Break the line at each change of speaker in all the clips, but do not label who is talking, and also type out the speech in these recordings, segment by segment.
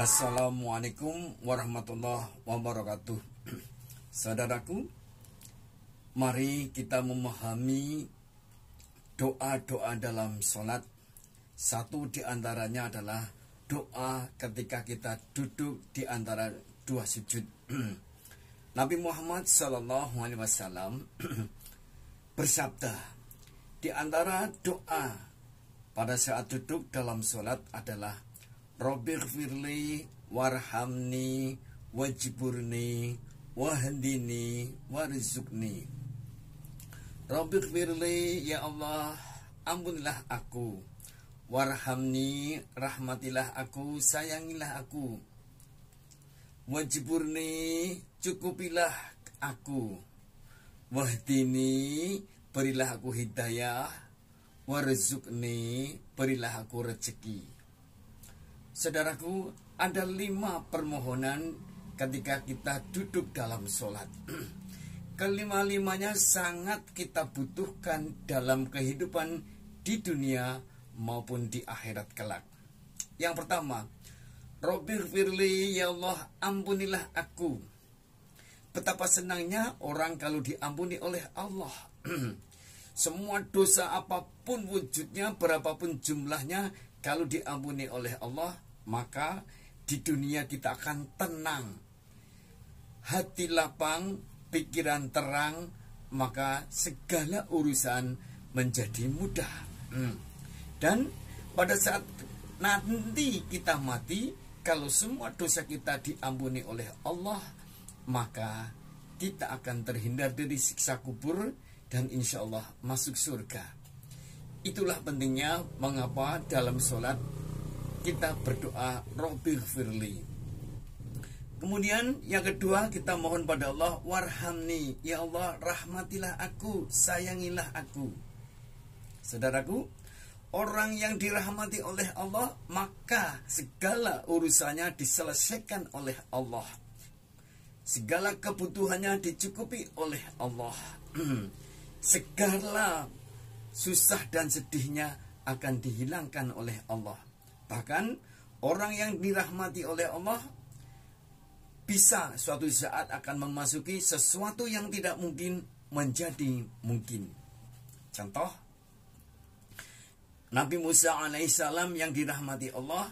Assalamualaikum warahmatullahi wabarakatuh. Saudaraku, mari kita memahami doa-doa dalam sholat. Satu di antaranya adalah doa ketika kita duduk di antara dua sujud. Nabi Muhammad SAW bersabda, di antara doa pada saat duduk dalam sholat adalah Rabbighfirli warhamni wajburni wahdini warzuqni. Rabbighfirli, ya Allah, ampunilah aku. Warhamni, rahmatilah aku, sayangilah aku. Wajburni, cukupilah aku. Wahdini, berilah aku hidayah. Warzuqni, berilah aku rezeki. Saudaraku, ada 5 permohonan ketika kita duduk dalam sholat. Kelima-limanya sangat kita butuhkan dalam kehidupan di dunia maupun di akhirat kelak. Yang pertama, Rabbighfirli, ya Allah, ampunilah aku. Betapa senangnya orang kalau diampuni oleh Allah. Semua dosa apapun wujudnya, berapapun jumlahnya, kalau diampuni oleh Allah, maka di dunia kita akan tenang, hati lapang, pikiran terang, maka segala urusan menjadi mudah. Dan pada saat nanti kita mati, kalau semua dosa kita diampuni oleh Allah, maka kita akan terhindar dari siksa kubur dan insya Allah masuk surga. Itulah pentingnya mengapa dalam sholat kita berdoa Rabbighfirli. Kemudian yang kedua, kita mohon pada Allah, warhamni, ya Allah, rahmatilah aku, sayangilah aku. Saudaraku, orang yang dirahmati oleh Allah, maka segala urusannya diselesaikan oleh Allah. Segala kebutuhannya dicukupi oleh Allah. Segala susah dan sedihnya akan dihilangkan oleh Allah. Bahkan orang yang dirahmati oleh Allah bisa suatu saat akan memasuki sesuatu yang tidak mungkin menjadi mungkin. Contoh, Nabi Musa alaihissalam yang dirahmati Allah,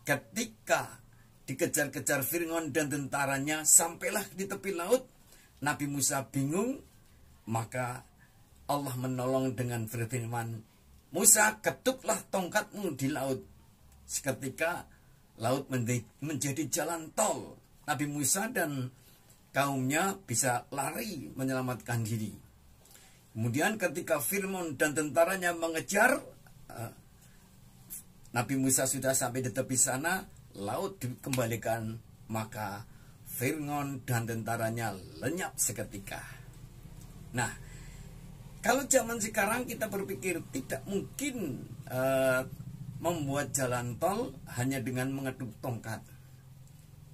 ketika dikejar-kejar Fir'aun dan tentaranya sampailah di tepi laut, Nabi Musa bingung, maka Allah menolong dengan firman, Musa, ketuklah tongkatmu di laut. Seketika laut menjadi jalan tol. Nabi Musa dan kaumnya bisa lari menyelamatkan diri. Kemudian ketika Fir'aun dan tentaranya mengejar, Nabi Musa sudah sampai di tepi sana, laut dikembalikan, maka Fir'aun dan tentaranya lenyap seketika. Nah, kalau zaman sekarang kita berpikir tidak mungkin membuat jalan tol hanya dengan mengetuk tongkat.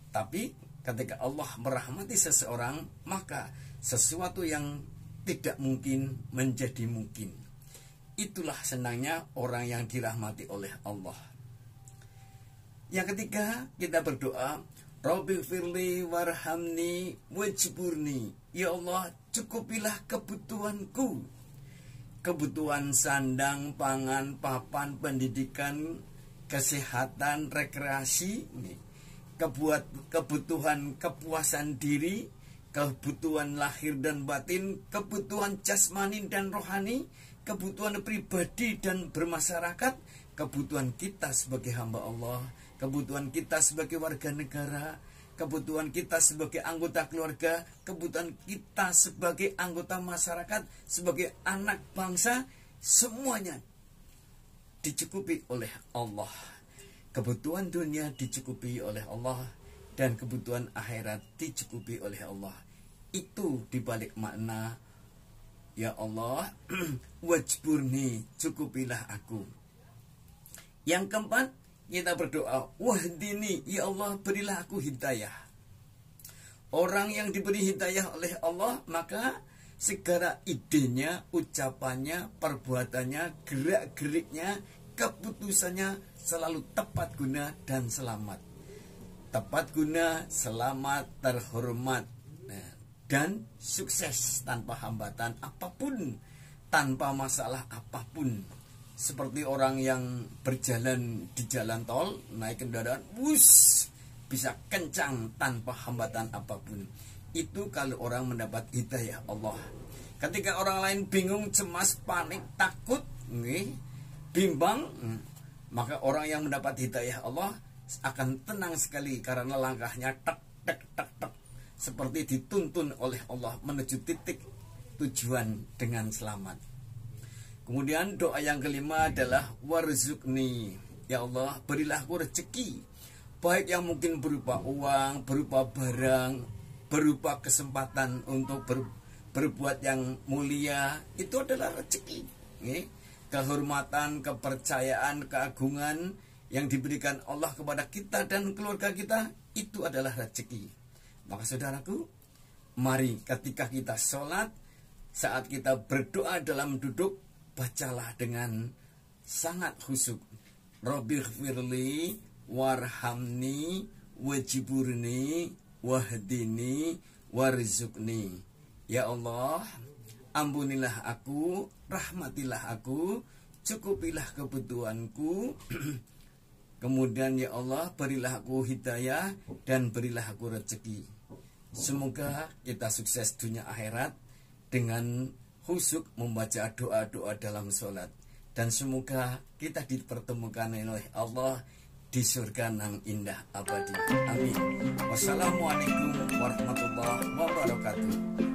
Tapi ketika Allah merahmati seseorang, maka sesuatu yang tidak mungkin menjadi mungkin. Itulah senangnya orang yang dirahmati oleh Allah. Yang ketiga, kita berdoa, Rabbighfirli warhamni wajburni. Ya Allah, cukupilah kebutuhanku. Kebutuhan sandang, pangan, papan, pendidikan, kesehatan, rekreasi, kebutuhan kepuasan diri, kebutuhan lahir dan batin, kebutuhan jasmani dan rohani, kebutuhan pribadi dan bermasyarakat, kebutuhan kita sebagai hamba Allah, kebutuhan kita sebagai warga negara, kebutuhan kita sebagai anggota keluarga, kebutuhan kita sebagai anggota masyarakat, sebagai anak bangsa, semuanya dicukupi oleh Allah. Kebutuhan dunia dicukupi oleh Allah, dan kebutuhan akhirat dicukupi oleh Allah. Itu dibalik makna, ya Allah, wajburni, cukupilah aku. Yang keempat, kita berdoa, wahdini, ya Allah, berilah aku hidayah. Orang yang diberi hidayah oleh Allah, maka segala idenya, ucapannya, perbuatannya, gerak-geriknya, keputusannya selalu tepat guna dan selamat. tepat guna, selamat, terhormat, dan sukses tanpa hambatan apapun, tanpa masalah apapun. Seperti orang yang berjalan di jalan tol, naik kendaraan, bisa kencang tanpa hambatan apapun. Itu kalau orang mendapat hidayah Allah. Ketika orang lain bingung, cemas, panik, takut, bimbang, maka orang yang mendapat hidayah Allah akan tenang sekali karena langkahnya tek tek tek tek, seperti dituntun oleh Allah menuju titik tujuan dengan selamat. Kemudian doa yang kelima adalah warzuqni, ya Allah berilah aku rezeki, baik yang mungkin berupa uang, berupa barang, berupa kesempatan untuk berbuat yang mulia. Itu adalah rezeki, kehormatan, kepercayaan, keagungan yang diberikan Allah kepada kita dan keluarga kita, itu adalah rezeki. Maka saudaraku, mari ketika kita sholat, saat kita berdoa dalam duduk, bacalah dengan sangat khusyuk. Rabbighfirli warhamni wajiburni wahdini warzuqni. Ya Allah, ampunilah aku, rahmatilah aku, cukupilah kebutuhanku. Kemudian ya Allah, berilah aku hidayah dan berilah aku rezeki. Semoga kita sukses dunia akhirat dengan khusyuk membaca doa-doa dalam sholat. Dan semoga kita dipertemukan oleh Allah di surga yang indah abadi. Amin. Wassalamualaikum warahmatullahi wabarakatuh.